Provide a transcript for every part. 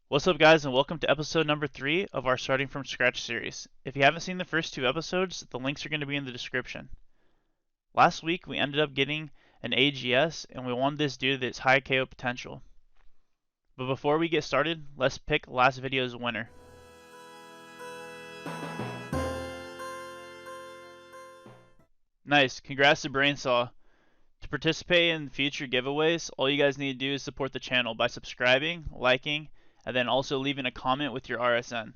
What's up, guys, and welcome to episode number 3 of our Starting From Scratch series. If you haven't seen the first 2 episodes, the links are going to be in the description. Last week, we ended up getting an AGS, and we won this due to its high KO potential. But before we get started, let's pick last video's winner. Nice, congrats to Brainsaw. To participate in future giveaways, all you guys need to do is support the channel by subscribing, liking, and then also leaving a comment with your RSN.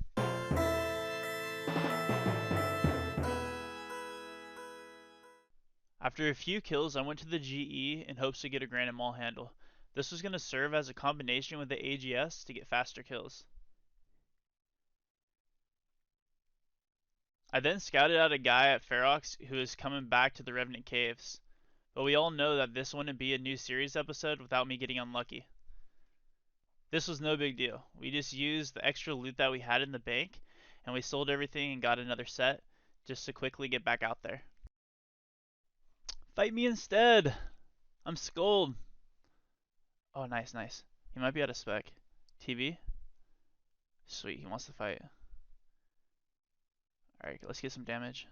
After a few kills, I went to the GE in hopes to get a Granite Maul handle. This was going to serve as a combination with the AGS to get faster kills. I then scouted out a guy at Ferox who is coming back to the Revenant Caves, but we all know that this wouldn't be a new series episode without me getting unlucky. This was no big deal. We just used the extra loot that we had in the bank, and we sold everything and got another set just to quickly get back out there. Fight me instead! I'm Scold. Oh, nice, nice. He might be out of spec. TV? Sweet, he wants to fight. Alright, let's get some damage.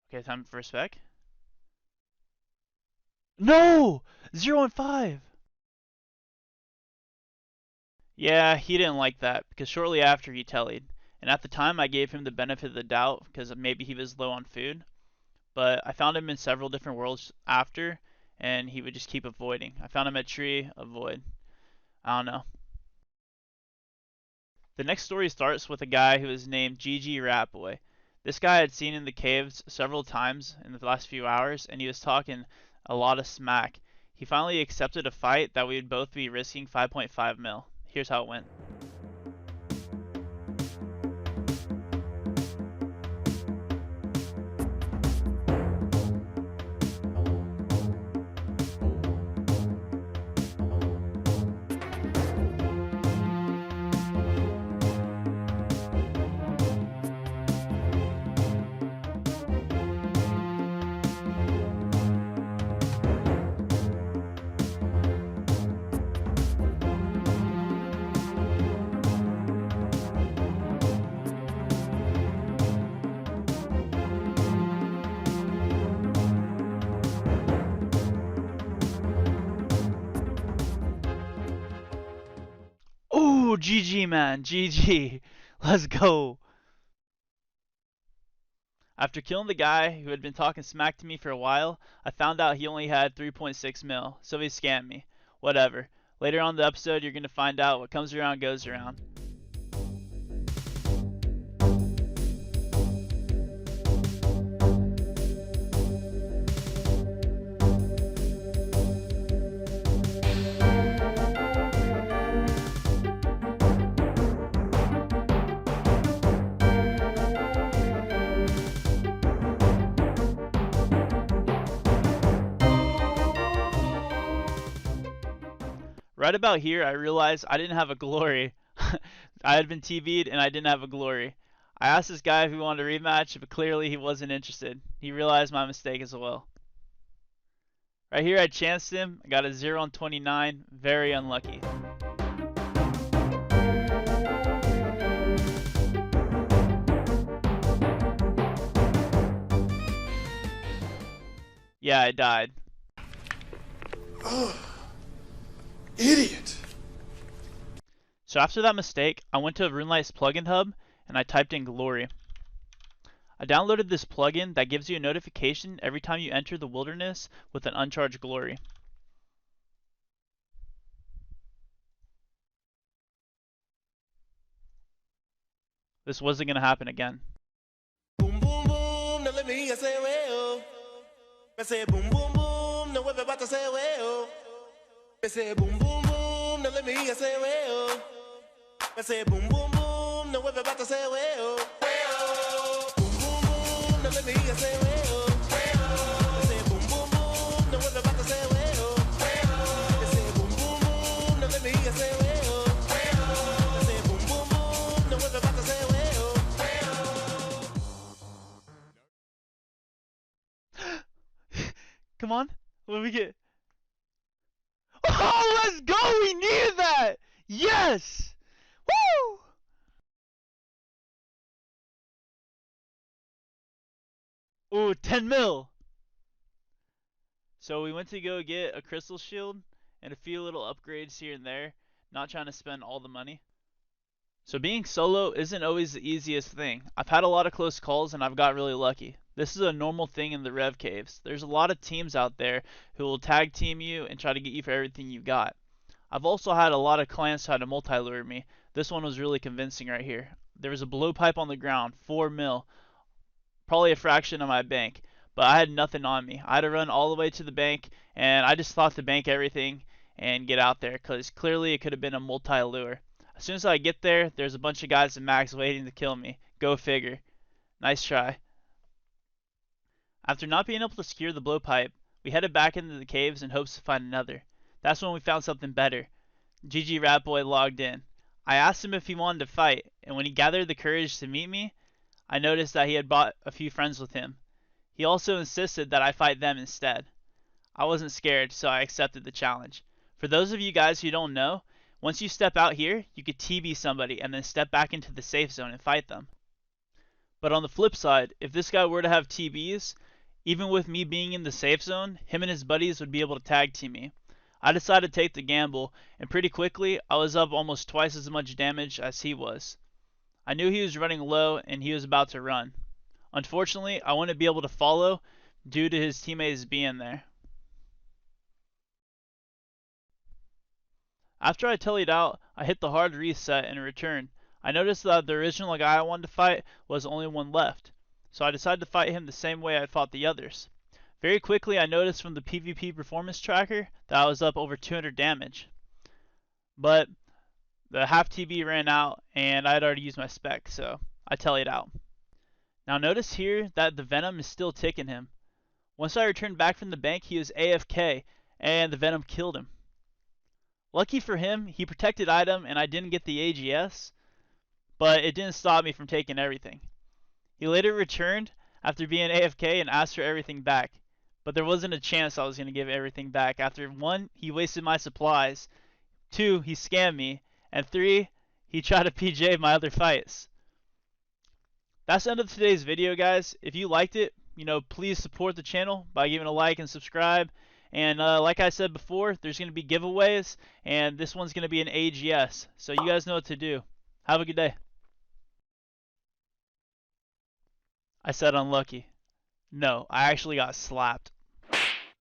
Okay, time for a spec. No! 0 and 5! Yeah, he didn't like that, because shortly after he tellied. And at the time I gave him the benefit of the doubt, because maybe he was low on food. But I found him in several different worlds after, and he would just keep avoiding. I found him at tree, avoid. I don't know. The next story starts with a guy who is named GG Ratboy. This guy I had seen in the caves several times in the last few hours, and he was talking a lot of smack. He finally accepted a fight that we would both be risking 5.5 mil. Here's how it went. Oh, GG, man, GG. Let's go. After killing the guy who had been talking smack to me for a while, I found out he only had 3.6 mil, so he scammed me. Whatever. Later on in the episode, you're going to find out what comes around goes around. Right about here, I realized I didn't have a glory. I had been TV'd and I didn't have a glory. I asked this guy if he wanted a rematch, but clearly he wasn't interested. He realized my mistake as well. Right here, I chanced him. I got a 0 on 29. Very unlucky. Yeah, I died. Idiot! So after that mistake, I went to RuneLight's plugin hub and I typed in glory. I downloaded this plugin that gives you a notification every time you enter the wilderness with an uncharged glory. This wasn't going to happen again. Boom boom boom, now let me hear you say well. I say boom boom boom, now everybody say well. I say boom boom boom, now let me hear you say well. I say boom boom boom, now everybody say well. Boom boom boom, now let me hear you say well. I say boom boom boom, now everybody say well. I say boom boom boom, now let me hear you say well. I say boom boom boom, now everybody say well. Come on. What do we get? Oh, let's go! We needed that! Yes! Woo! Ooh, 10 mil! So we went to go get a crystal shield and a few little upgrades here and there, not trying to spend all the money. So being solo isn't always the easiest thing. I've had a lot of close calls and I've got really lucky. This is a normal thing in the Rev Caves. There's a lot of teams out there who will tag team you and try to get you for everything you got. I've also had a lot of clans try to multi-lure me. This one was really convincing right here. There was a blowpipe on the ground, 4 mil, probably a fraction of my bank, but I had nothing on me. I had to run all the way to the bank, and I just thought to bank everything and get out there, because clearly it could have been a multi-lure. As soon as I get there, there's a bunch of guys in max waiting to kill me. Go figure. Nice try. After not being able to secure the blowpipe, we headed back into the caves in hopes to find another. That's when we found something better. GG Ratboy logged in. I asked him if he wanted to fight, and when he gathered the courage to meet me, I noticed that he had brought a few friends with him. He also insisted that I fight them instead. I wasn't scared, so I accepted the challenge. For those of you guys who don't know, once you step out here, you could TB somebody and then step back into the safe zone and fight them. But on the flip side, if this guy were to have TBs, even with me being in the safe zone, him and his buddies would be able to tag team me. I decided to take the gamble, and pretty quickly I was up almost twice as much damage as he was. I knew he was running low and he was about to run. Unfortunately, I wouldn't be able to follow due to his teammates being there. After I tellied out, I hit the hard reset and returned. I noticed that the original guy I wanted to fight was the only one left, so I decided to fight him the same way I fought the others. Very quickly I noticed from the PvP performance tracker that I was up over 200 damage. But the half TB ran out and I had already used my spec, so I tellied out. Now notice here that the venom is still ticking him. Once I returned back from the bank, he was AFK and the venom killed him. Lucky for him, he protected item and I didn't get the AGS, but it didn't stop me from taking everything. He later returned after being AFK and asked for everything back, but there wasn't a chance I was going to give everything back. After 1, he wasted my supplies, 2, he scammed me, and 3, he tried to PJ my other fights. That's the end of today's video, guys. If you liked it, please support the channel by giving a like and subscribe. And like I said before, there's going to be giveaways, and this one's going to be an AGS. So you guys know what to do. Have a good day. I said unlucky. No, I actually got slapped.